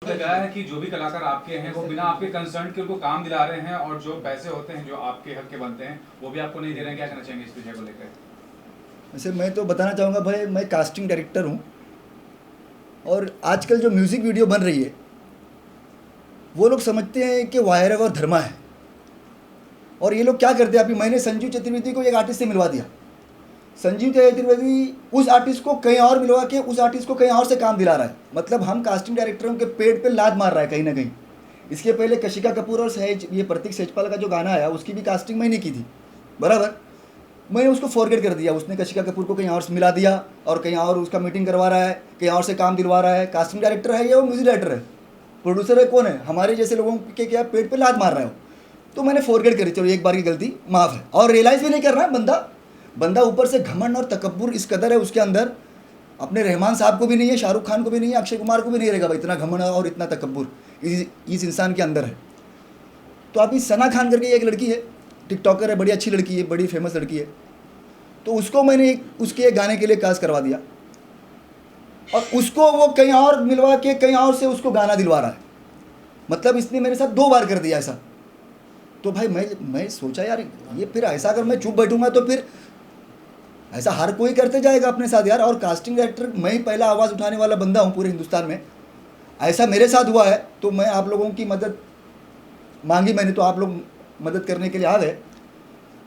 बताया है कि जो भी कलाकार आपके हैं वो बिना आपके कंसर्न के उनको काम दिला रहे हैं और जो पैसे होते हैं जो आपके हक के बनते हैं वो भी आपको नहीं दे रहे हैं। क्या कहना चाहेंगे इस विषय को लेकर? वैसे मैं तो बताना चाहूँगा भाई, मैं कास्टिंग डायरेक्टर हूँ और आजकल जो म्यूज़िक वीडियो बन रही है वो लोग समझते हैं कि वायरव और धर्मा है। और ये लोग क्या करते हैं, अभी मैंने संजीव चतुर्वेदी को एक आर्टिस्ट से मिलवा दिया। संजीव चतुर्वेदी उस आर्टिस्ट को कहीं और मिलवा के उस आर्टिस्ट को कहीं और से काम दिला रहा है। मतलब हम कास्टिंग डायरेक्टरों के पेट पे लात मार रहा है कहीं ना कहीं। इसके पहले कशिका कपूर और सहज, ये प्रतीक सेजपाल का जो गाना आया उसकी भी कास्टिंग मैंने की थी, बराबर। मैंने उसको फॉरगेट कर दिया, उसने कशिका कपूर को कहीं और से मिला दिया और कहीं और उसका मीटिंग करवा रहा है, कहीं और से काम दिलवा रहा है। कास्टिंग डायरेक्टर है या वो म्यूजिक डायरेक्टर है, प्रोड्यूसर है, कौन है? हमारे जैसे लोगों के क्या पेट पे लात मार रहा है। तो मैंने फॉरगेट करी, चलो एक बार की गलती माफ़ है। और रियलाइज़ भी नहीं कर रहा बंदा ऊपर से घमंड और तकब्बुर इस कदर है उसके अंदर। अपने रहमान साहब को भी नहीं है, शाहरुख खान को भी नहीं है, अक्षय कुमार को भी नहीं रहेगा भाई, इतना घमंड और इतना तकब्बुर इस इंसान के अंदर है। तो अभी सना खान करके एक लड़की है, टिकटॉकर है, बड़ी अच्छी लड़की है, बड़ी फेमस लड़की है। तो उसको मैंने उसके एक गाने के लिए कास्ट करवा दिया और उसको वो कहीं और मिलवा के कहीं और से उसको गाना दिलवा रहा है। मतलब इसने मेरे साथ 2 बार कर दिया ऐसा। तो भाई मैं सोचा यार, ये फिर ऐसा अगर मैं चुप बैठूंगा तो फिर ऐसा हर कोई करते जाएगा अपने साथ यार। और कास्टिंग डायरेक्टर मैं ही पहला आवाज़ उठाने वाला बंदा हूँ पूरे हिंदुस्तान में। ऐसा मेरे साथ हुआ है तो मैं आप लोगों की मदद मांगी मैंने, तो आप लोग मदद करने के लिए आ गए।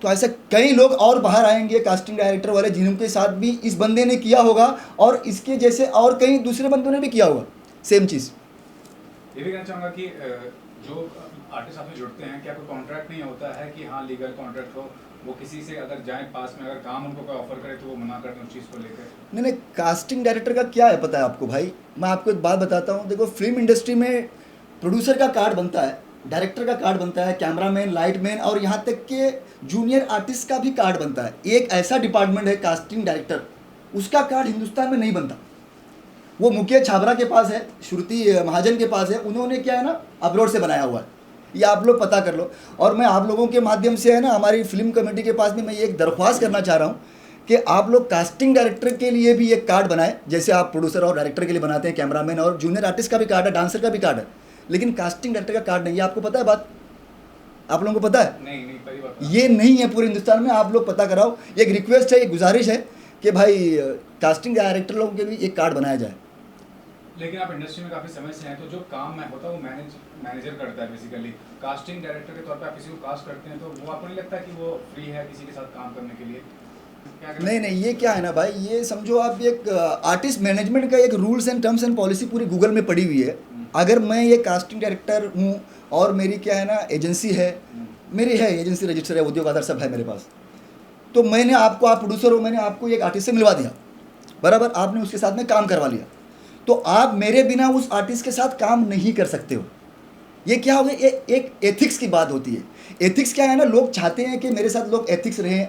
तो ऐसे कई लोग और बाहर आएंगे कास्टिंग डायरेक्टर वाले जिनके साथ भी इस बंदे ने किया होगा और इसके जैसे और कई दूसरे बंदों ने भी किया होगा सेम चीज़। ये भी कहना चाहूँगा कि जो आर्टिस्ट आपसे जुड़ते हैं क्या कोई कॉन्ट्रैक्ट नहीं होता है कि हाँ लीगल कॉन्ट्रैक्ट हो, वो किसी से अगर जाए पास में अगर काम उनको कोई ऑफर करे तो वो मना करते हैं उस चीज़ को लेकर? नहीं, कास्टिंग डायरेक्टर का क्या है पता है आपको भाई? मैं आपको एक बात बताता हूँ। देखो, फिल्म इंडस्ट्री में प्रोड्यूसर का कार्ड बनता है, डायरेक्टर का कार्ड बनता है, कैमरामैन, लाइटमैन और यहाँ तक के जूनियर आर्टिस्ट का भी कार्ड बनता है। एक ऐसा डिपार्टमेंट है कास्टिंग डायरेक्टर, उसका कार्ड हिंदुस्तान में नहीं बनता। वो मुकेश छाबरा के पास है, श्रुति महाजन के पास है, उन्होंने क्या है ना अब्रॉड से बनाया हुआ है। ये आप लोग पता कर लो। और मैं आप लोगों के माध्यम से है ना हमारी फिल्म कमेटी के पास भी मैं ये एक दरख्वास्त करना चाह रहा हूँ कि आप लोग कास्टिंग डायरेक्टर के लिए भी एक कार्ड बनाएं, जैसे आप प्रोड्यूसर और डायरेक्टर के लिए बनाते हैं, कैमरामैन और जूनियर आर्टिस्ट का भी कार्ड है, डांसर का भी कार्ड है, लेकिन कास्टिंग डायरेक्टर का कार्ड नहीं है। आपको पता है बात? आप लोगों को पता है? नहीं पहली बात ये नहीं है पूरे हिंदुस्तान में। आप लोग पता कराओ। एक रिक्वेस्ट है, एक गुजारिश है कि भाई कास्टिंग डायरेक्टर लोगों के लिए एक कार्ड बनाया जाए। लेकिन आप इंडस्ट्री में काफ़ी समय से हैं तो जो काम में होता है वो मैनेजर करता है बेसिकली। कास्टिंग डायरेक्टर के तौर पे आप किसी को कास्ट करते हैं तो वो आपको नहीं लगता कि वो फ्री है किसी के साथ काम करने के लिए? नहीं, ये क्या है ना भाई, ये समझो आप एक आर्टिस्ट मैनेजमेंट का एक rules and terms and policy पूरी गूगल में पड़ी हुई है। अगर मैं ये कास्टिंग डायरेक्टर हूँ और मेरी क्या है ना एजेंसी है, मेरी है एजेंसी, रजिस्टर है, उद्योग आधार सब है मेरे पास, तो मैंने आपको, आप प्रोड्यूसर हो, मैंने आपको एक आर्टिस्ट से मिलवा दिया, बराबर, आपने उसके साथ में काम करवा लिया, तो आप मेरे बिना उस आर्टिस्ट के साथ काम नहीं कर सकते हो। ये क्या हो गया, एक एथिक्स की बात होती है। एथिक्स क्या है ना, लोग चाहते हैं कि मेरे साथ लोग एथिक्स रहें,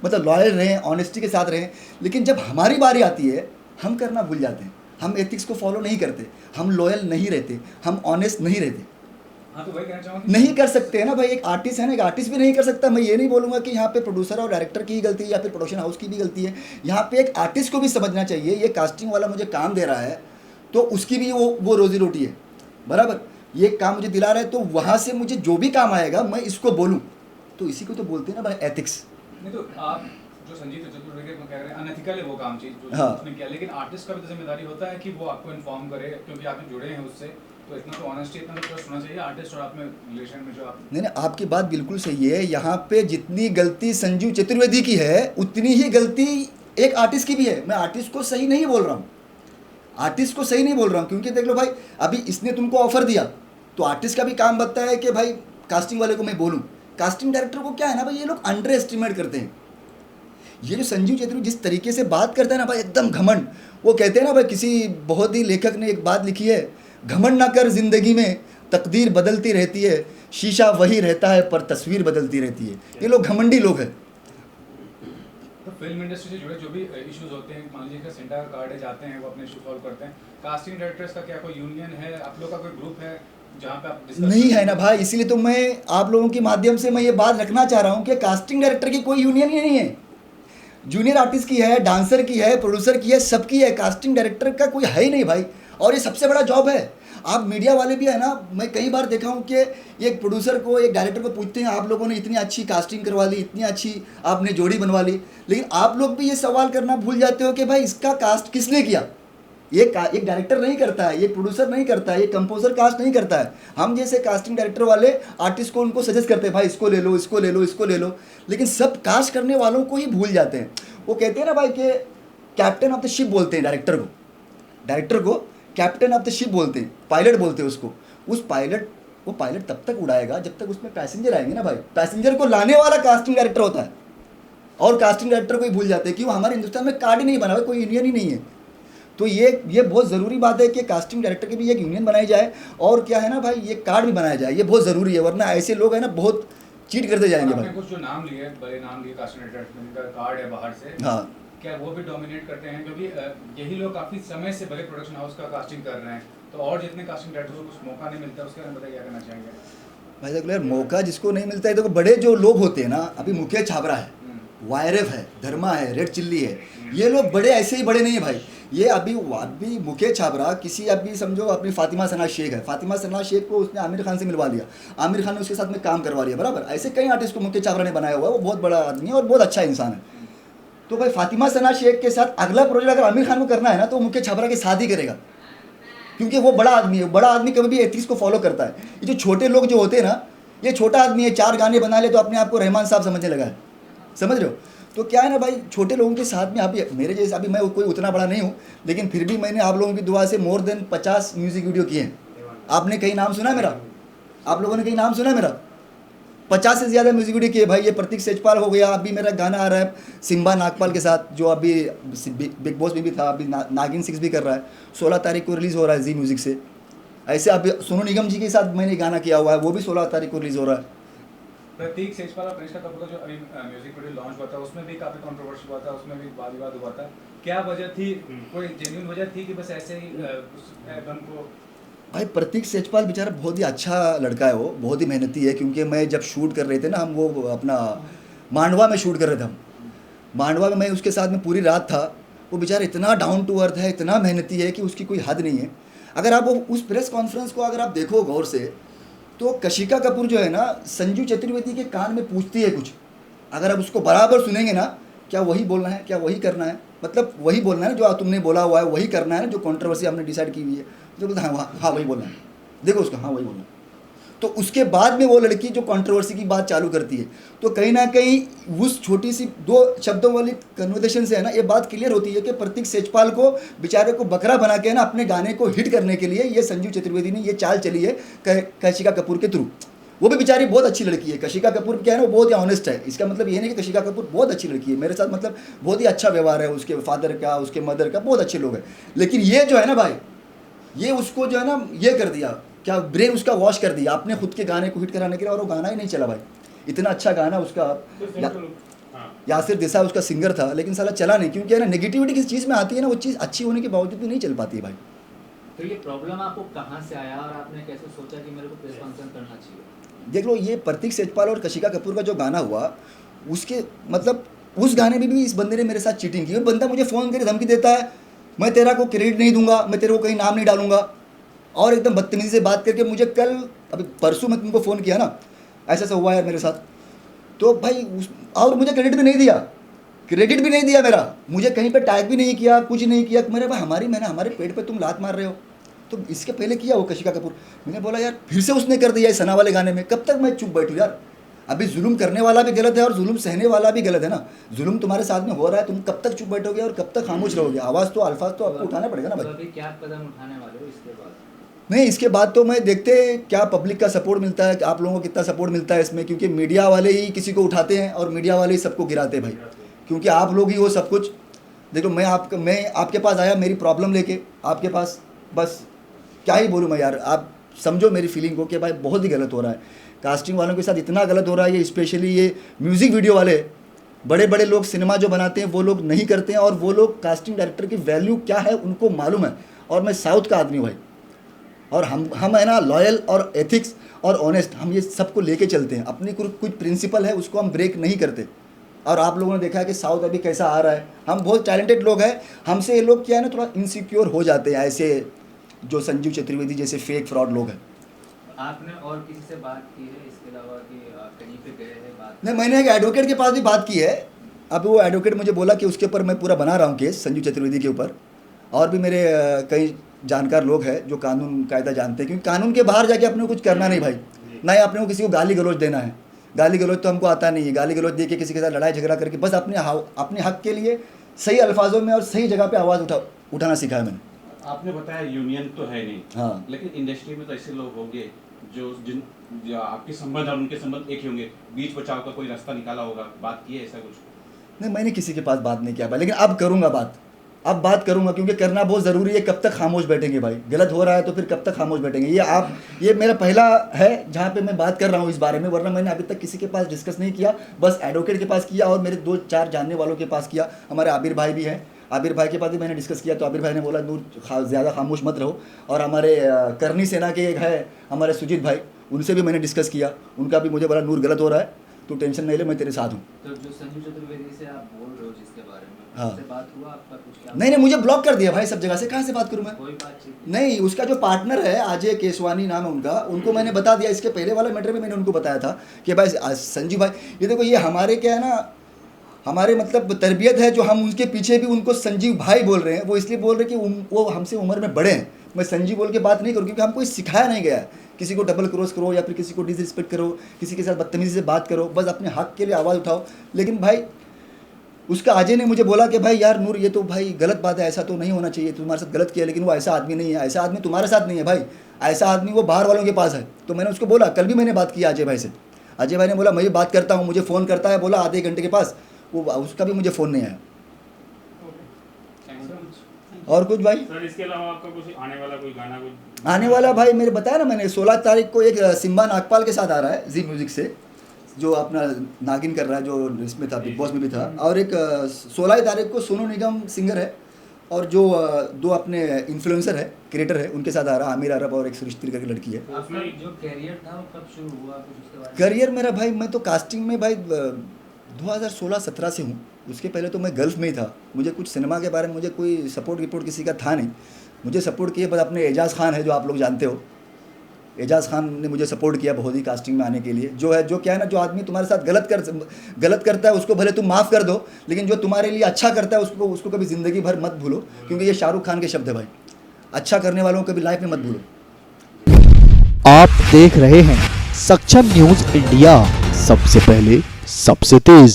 मतलब लॉयल रहें, ऑनेस्टी के साथ रहें, लेकिन जब हमारी बारी आती है हम करना भूल जाते हैं। हम एथिक्स को फॉलो नहीं करते, हम लॉयल नहीं रहते, हम ऑनेस्ट नहीं रहते। हाँ, तो वही कहना चाहूँगा नहीं कर सकते हैं ना भाई। एक आर्टिस्ट है ना, एक आर्टिस्ट भी नहीं कर सकता। मैं ये नहीं बोलूँगा कि यहाँ पे प्रोड्यूसर और डायरेक्टर की ही गलती है या फिर प्रोडक्शन हाउस की भी गलती है। यहाँ पे एक आर्टिस्ट को भी समझना चाहिए, ये कास्टिंग वाला मुझे काम दे रहा है तो उसकी भी वो रोजी रोटी है, बराबर। ये काम मुझे दिला रहा है तो वहाँ से मुझे जो भी काम आएगा मैं इसको बोलूँ, तो इसी को तो बोलते हैं ना भाई एथिक्स। नहीं तो आप जो संजीव चतुर्वेदी को कह रहे हैं अनएथिकल है वो काम चीज जो हाँ। उसने किया, लेकिन आर्टिस्ट का भी तो जिम्मेदारी होता है कि वो आपको इन्फॉर्म करे क्योंकि आप जुड़े हैं उससे, तो इतना तो ऑनेस्टी, इतना तो ट्रस्ट होना चाहिए आर्टिस्ट और आप में रिलेशन में जो आप। नहीं, आपकी बात बिल्कुल सही है। यहाँ पे जितनी गलती संजीव चतुर्वेदी की है उतनी ही गलती एक आर्टिस्ट की भी है। मैं आर्टिस्ट को सही नहीं बोल रहा हूँ, आर्टिस्ट को सही नहीं बोल रहा हूँ, क्योंकि देख लो भाई, अभी इसने तुमको ऑफर दिया तो आर्टिस्ट का भी काम बनता है कि भाई कास्टिंग वाले को मैं बोलूँ। कास्टिंग डायरेक्टर को क्या है ना भाई, ये लोग अंडर एस्टिमेट करते हैं। ये जो संजीव चतुर्वेदी जिस तरीके से बात करता है ना भाई, एकदम घमंड। वो कहते हैं ना भाई, किसी बहुत ही लेखक ने एक बात लिखी है, घमंड ना कर जिंदगी में, तकदीर बदलती रहती है, शीशा वही रहता है पर तस्वीर बदलती रहती है। ये लोग घमंडी लोग हैं। तो फिल्म इंडस्ट्री से जुड़े जो भी इश्यूज होते हैं, मान लीजिए सेंटा का कार्ड जाते हैं वो अपने इशू सॉल्व करते हैं, कास्टिंग डायरेक्टर्स का क्या कोई यूनियन है, आप लोग का कोई ग्रुप है जहाँ पे आप नहीं है ना भाई, इसीलिए तो मैं आप लोगों के माध्यम से मैं ये बात रखना चाह रहा हूँ कि कास्टिंग डायरेक्टर की कोई यूनियन ही नहीं है। जूनियर आर्टिस्ट की है, डांसर की है, प्रोड्यूसर की है, सबकी है। कास्टिंग डायरेक्टर का कोई है ही नहीं भाई। और ये सबसे बड़ा जॉब है। आप मीडिया वाले भी है ना, मैं कई बार देखा हूँ कि एक प्रोड्यूसर को, एक डायरेक्टर को पूछते हैं आप लोगों ने इतनी अच्छी कास्टिंग करवा ली, इतनी अच्छी आपने जोड़ी बनवा ली, लेकिन आप लोग भी ये सवाल करना भूल जाते हो कि भाई इसका कास्ट किसने किया। एक डायरेक्टर नहीं करता है, एक प्रोड्यूसर नहीं करता है, एक कंपोजर कास्ट नहीं करता है। हम जैसे कास्टिंग डायरेक्टर वाले आर्टिस्ट को उनको सजेस्ट करते हैं भाई इसको ले लो, इसको ले लो, इसको ले लो, लेकिन सब कास्ट करने वालों को ही भूल जाते हैं। वो कहते हैं ना भाई कि कैप्टन ऑफ द शिप बोलते हैं डायरेक्टर को कैप्टन ऑफ द शिप बोलते हैं, पायलट बोलते हैं उसको। वो पायलट तब तक उड़ाएगा जब तक उसमें पैसेंजर आएंगे ना भाई। पैसेंजर को लाने वाला कास्टिंग डायरेक्टर होता है, और कास्टिंग डायरेक्टर को ही भूल जाते हैं। क्यों? हमारे हिंदुस्तान में कार्ड ही नहीं बना हुआ, कोई यूनियन ही नहीं है। तो ये बहुत ज़रूरी बात है कि कास्टिंग डायरेक्टर की भी एक यूनियन बनाई जाए, और क्या है ना भाई, ये कार्ड भी बनाया जाए, ये बहुत ज़रूरी है, वरना ऐसे लोग हैं ना बहुत चीट करते जाएंगे भाई। कुछ जो नाम लिए, बड़े नाम लिए कास्टिंग डायरेक्टर, जिनका कार्ड है बाहर से, हाँ, क्या वो भी डोमिनेट करते हैं? क्योंकि यही लोग काफ़ी समय से बड़े प्रोडक्शन हाउस का कास्टिंग कर रहे हैं, तो और जितने कास्टिंग डायरेक्टर को कुछ मौका नहीं मिलता, उसके बारे में बताइए क्या करना चाहेंगे? भाई देखो यार, मौका जिसको नहीं मिलता है, देखो बड़े जो लोग होते हैं ना, अभी मुकेश छाबरा है, वायरफ है, धर्मा है, रेड चिल्ली है, ये लोग बड़े ऐसे ही बड़े नहीं है भाई। ये अभी मुकेश छाबरा किसी, अभी समझो अपनी फातिमा सना शेख है, फातिमा सना शेख को उसने आमिर खान से मिलवा लिया, आमिर खान ने उसके साथ में काम करवा लिया, बराबर। ऐसे कई आर्टिस्ट को मुकेश छाबरा ने बनाया हुआ है, वो बहुत बड़ा आदमी है और बहुत अच्छा इंसान है। तो भाई फातिमा सना शेख के साथ अगला प्रोजेक्ट अगर आमिर खान को करना है ना, तो मुकेश छाबरा के साथ ही करेगा, क्योंकि वो बड़ा आदमी है। बड़ा आदमी कभी भी एथिक्स को फॉलो करता है। ये जो छोटे लोग जो होते हैं ना, ये छोटा आदमी है, 4 गाने बना ले तो अपने आप को रहमान साहब समझने लगा है, समझ रहे हो? तो क्या है ना भाई, छोटे लोगों के साथ में अभी मेरे जैसे, अभी मैं कोई उतना बड़ा नहीं हूँ, लेकिन फिर भी मैंने आप लोगों की दुआ से मोर देन 50 म्यूज़िक वीडियो किए हैं। आपने कहीं नाम सुना है मेरा? आप लोगों ने कहीं नाम सुना है मेरा? 50 से ज़्यादा म्यूज़िक वीडियो किए भाई। ये प्रतीक सेजपाल हो गया, अभी मेरा गाना आ रहा है सिम्बा नागपाल के साथ, जो अभी बिग बॉस में भी था, अभी नागिन 6 भी कर रहा है, 16 तारीख को रिलीज़ हो रहा है जी म्यूज़िक से। ऐसे अभी सोनू निगम जी के साथ मैंने गाना किया हुआ है, वो भी 16 तारीख को रिलीज़ हो रहा है। प्रतीक सेजपाल और कनिष्का कपूर का जो अभी म्यूजिक वीडियो लॉन्च हुआ था, उसमें भी काफी कंट्रोवर्सी हुआ था, उसमें भी वाद विवाद हुआ था। क्या वजह थी? कोई जेन्युइन वजह थी कि बस ऐसे ही उस एल्बम को? भाई प्रतीक सेजपाल बेचारा बहुत ही अच्छा लड़का है, वो बहुत ही मेहनती है। क्योंकि मैं जब शूट कर रहे थे ना, हम वो अपना मांडवा में शूट कर रहे थे, हम मांडवा में मैं उसके साथ में पूरी रात था। वो बेचारा इतना डाउन टू अर्थ है, इतना मेहनती है कि उसकी कोई हद नहीं है। अगर आप वो उस प्रेस कॉन्फ्रेंस को अगर आप देखो गौर से, तो कशिका कपूर जो है ना, संजू चतुर्वेदी के कान में पूछती है कुछ, अगर आप उसको बराबर सुनेंगे ना, क्या वही बोलना है, क्या वही करना है, मतलब वही बोलना है जो तुमने बोला हुआ है, वही करना है, जो कंट्रोवर्सी हमने डिसाइड की हुई है, जो बोलता है हाँ वही बोलना है, देखो उसका हाँ वही बोलना है। तो उसके बाद में वो लड़की जो कंट्रोवर्सी की बात चालू करती है, तो कहीं ना कहीं उस छोटी सी 2 शब्दों वाली कन्वर्सेशन से है ना, ये बात क्लियर होती है कि प्रतीक सेजपाल को बेचारे को बकरा बना के ना अपने गाने को हिट करने के लिए ये संजू चतुर्वेदी ने ये चाल चली है कशिका कपूर के थ्रू। वो भी बेचारी बहुत अच्छी लड़की है, कशिका कपूर क्या है ना, वो बहुत ही ऑनेस्ट है। इसका मतलब ये नहीं कि कशिका कपूर बहुत अच्छी लड़की है, मेरे साथ मतलब बहुत ही अच्छा व्यवहार है, उसके फादर का, उसके मदर का, बहुत अच्छे लोग हैं। लेकिन ये जो है ना भाई, ये उसको जो है ना, ये कर दिया, क्या ब्रेन उसका वॉश कर दिया अपने खुद के गाने को हिट कराने के लिए, और वो गाना ही नहीं चला भाई। इतना अच्छा गाना उसका, यासिर देसाई उसका सिंगर था, लेकिन साला चला नहीं, क्योंकि है ना नेगेटिविटी किसी चीज़ में आती है ना, वो चीज़ अच्छी होने के बावजूद भी नहीं चल पाती है भाई। तो ये प्रॉब्लम आपको कहाँ से आया और आपने कैसे सोचा कि मेरे को प्रेस कॉन्फ्रेंस करना चाहिए? देख लो, ये प्रतीक सेजपाल और कशिका कपूर का जो गाना हुआ, उसके मतलब उस गाने में भी इस बंदे ने मेरे साथ चीटिंग की। बंदा मुझे फ़ोन करके धमकी देता है, मैं तेरा को क्रेडिट नहीं दूंगा, मैं तेरे को कहीं नाम नहीं डालूंगा, और एकदम बदतमीजी से बात करके मुझे कल, अभी परसों मैं तुमको फ़ोन किया ना, ऐसा ऐसा हुआ यार मेरे साथ, तो भाई और मुझे क्रेडिट भी नहीं दिया, मेरा मुझे कहीं पे टैग भी नहीं किया, कुछ नहीं किया। मेरे भाई हमारे पेट पे तुम लात मार रहे हो, तो इसके पहले किया वो कशिका कपूर। मैंने बोला यार फिर से उसने कर दिया इस सना वाले गाने में, कब तक मैं चुप बैठूँ यार? अभी जुल्म करने वाला भी गलत है और जुल्म सहने वाला भी गलत है ना। जुल्म तुम्हारे साथ में हो रहा है, तुम कब तक चुप बैठोगे और कब तक खामोश रहोगे? आवाज़ तो, अल्फाज तो आपको उठाना पड़ेगा ना भाई। तो अभी क्या कदम उठाने वाले हो इसके बाद? नहीं, इसके बाद तो मैं देखते क्या पब्लिक का सपोर्ट मिलता है, आप लोगों को कितना सपोर्ट मिलता है इसमें, क्योंकि मीडिया वाले ही किसी को उठाते हैं और मीडिया वाले ही सबको गिराते हैं भाई, क्योंकि आप लोग ही वो सब कुछ। देखो मैं आपके पास आया मेरी प्रॉब्लम लेके आपके पास, बस क्या ही बोलूँ मैं यार, आप समझो मेरी फीलिंग को कि भाई बहुत ही गलत हो रहा है कास्टिंग वालों के साथ, इतना गलत हो रहा है। ये स्पेशली ये म्यूज़िक वीडियो वाले बड़े बड़े लोग, सिनेमा जो बनाते हैं वो लोग नहीं करते हैं, और वो लोग कास्टिंग डायरेक्टर की वैल्यू क्या है उनको मालूम है। और मैं साउथ का आदमी भाई, और हम है ना लॉयल और एथिक्स और ऑनेस्ट, हम ये सबको लेके चलते हैं। अपनी कुछ प्रिंसिपल है उसको हम ब्रेक नहीं करते। और आप लोगों ने देखा है कि साउथ अभी कैसा आ रहा है, हम बहुत टैलेंटेड लोग हैं, हमसे ये लोग क्या है ना थोड़ा इनसिक्योर हो जाते हैं ऐसे जो संजीव चतुर्वेदी जैसे फेक फ्रॉड लोग हैं। आपने और किसी से बात की है इसके अलावा कि कहीं पे गए हैं बात? नहीं, मैंने एक एडवोकेट के पास भी बात की है। अब वो एडवोकेट मुझे बोला कि उसके ऊपर मैं पूरा बना रहा हूँ केस, संजीव चतुर्वेदी के ऊपर। और भी मेरे कई जानकार लोग हैं जो कानून कायदा जानते हैं, क्योंकि कानून के बाहर जाके अपने को कुछ करना नहीं भाई, ना ही अपने को किसी को गाली गलौज देना है। गाली गलौज तो हमको आता नहीं है। गाली गलौज दे के किसी के साथ लड़ाई झगड़ा करके बस अपने हक के लिए सही अल्फाजों में और सही जगह पे आवाज़ उठाना सीखा है मैंने। आपने बताया यूनियन तो है नहीं, हाँ, लेकिन इंडस्ट्री में तो ऐसे लोग होंगे जो आपके संबंध और उनके संबंध एक ही होंगे, बीच बचाव का कोई रास्ता निकाला होगा, बात की है ऐसा कुछ? नहीं, मैंने किसी के पास बात नहीं किया भाई, लेकिन अब करूँगा बात करूँगा, क्योंकि करना बहुत ज़रूरी है। कब तक खामोश बैठेंगे भाई? गलत हो रहा है तो फिर कब तक खामोश बैठेंगे? ये मेरा पहला है जहाँ पे मैं बात कर रहा हूँ इस बारे में, वरना मैंने अभी तक किसी के पास डिस्कस नहीं किया। बस एडवोकेट के पास किया और मेरे 2-4 जानने वालों के पास किया। हमारे आबिर भाई भी हैं, आबिर भाई के पास भी मैंने डिस्कस किया, तो आबिर भाई ने बोला नूर ज़्यादा खामोश मत रहो। और हमारे करनी सेना के एक है हमारे सुजीत भाई, उनसे भी मैंने डिस्कस किया। उनका भी मुझे बोला नूर गलत हो रहा है, तू टेंशन नहीं ले, मैं तेरे साथ हूँ। तो जो संजीव चतुर्वेदी से आप बोल रहे हो जिसके बारे में, हाँ। उससे बात हुआ आपका कुछ? क्या नहीं, मुझे ब्लॉक कर दिया भाई सब जगह से। कहाँ से बात करूँ मैं? कोई बातचीत नहीं, उसका जो पार्टनर है अजय केसवानी नाम है उनका, उनको मैंने बता दिया। इसके पहले वाला मैटर में मैंने उनको बताया था कि भाई संजीव भाई, ये देखो ये हमारे क्या है ना, हमारे मतलब तरबियत है जो हम उनके पीछे भी उनको संजीव भाई बोल रहे हैं। वो इसलिए बोल रहे हैं कि वो हमसे उम्र में बड़े हैं। मैं संजीव बोल के बात नहीं करूँ, क्योंकि हमको ये सिखाया नहीं गया है किसी को डबल क्रॉस करो या फिर किसी को डिसरिस्पेक्ट करो, किसी के साथ बदतमीजी से बात करो। बस अपने हक के लिए आवाज़ उठाओ। लेकिन भाई उसका अजय ने मुझे बोला कि भाई यार नूर, ये तो भाई गलत बात है, ऐसा तो नहीं होना चाहिए, तुम्हारे साथ गलत किया। लेकिन वो ऐसा आदमी नहीं है, ऐसा आदमी तुम्हारे साथ नहीं है भाई, ऐसा आदमी वो बाहर वालों के पास है। तो मैंने उसको बोला, कल भी मैंने बात की अजय भाई से। अजय भाई ने बोला मैं भी बात करता हूँ, मुझे फ़ोन करता है, बोला आधे घंटे के पास, वो उसका भी मुझे फ़ोन नहीं आया। और कुछ भाई? सर इसके अलावा आपका कुछ आने वाला कोई गाना कुछ? आने वाला भाई मेरे बताया ना मैंने, 16 तारीख को एक सिम्बा नागपाल के साथ आ रहा है जी म्यूजिक से, जो अपना नागिन कर रहा है, जो इसमें था, बिग बॉस में भी था। और एक 16 तारीख को सोनू निगम सिंगर है, और जो 2 अपने इन्फ्लुएंसर है, क्रिएटर है, उनके साथ आ रहा है, आमिर अरब और एक सृष्टि करके लड़की है। आपका जो कैरियर था वो कब शुरू हुआ, कुछ उसके बारे में? करियर मेरा भाई, मैं तो कास्टिंग में भाई 2016-17 से हूँ। उसके पहले तो मैं गल्फ़ में ही था। मुझे कुछ सिनेमा के बारे में मुझे कोई सपोर्ट रिपोर्ट किसी का था नहीं। मुझे सपोर्ट किए बस अपने एजाज़ खान है, जो आप लोग जानते हो। एजाज़ खान ने मुझे सपोर्ट किया बहुत ही कास्टिंग में आने के लिए। जो है, जो क्या है ना, जो आदमी तुम्हारे साथ गलत करता है उसको भले तुम माफ़ कर दो, लेकिन जो तुम्हारे लिए अच्छा करता है उसको कभी ज़िंदगी भर मत भूलो, क्योंकि ये शाहरुख खान के शब्द है भाई, अच्छा करने वालों को कभी लाइफ में मत भूलो। आप देख रहे हैं सक्षम न्यूज इंडिया, सबसे पहले सबसे तेज।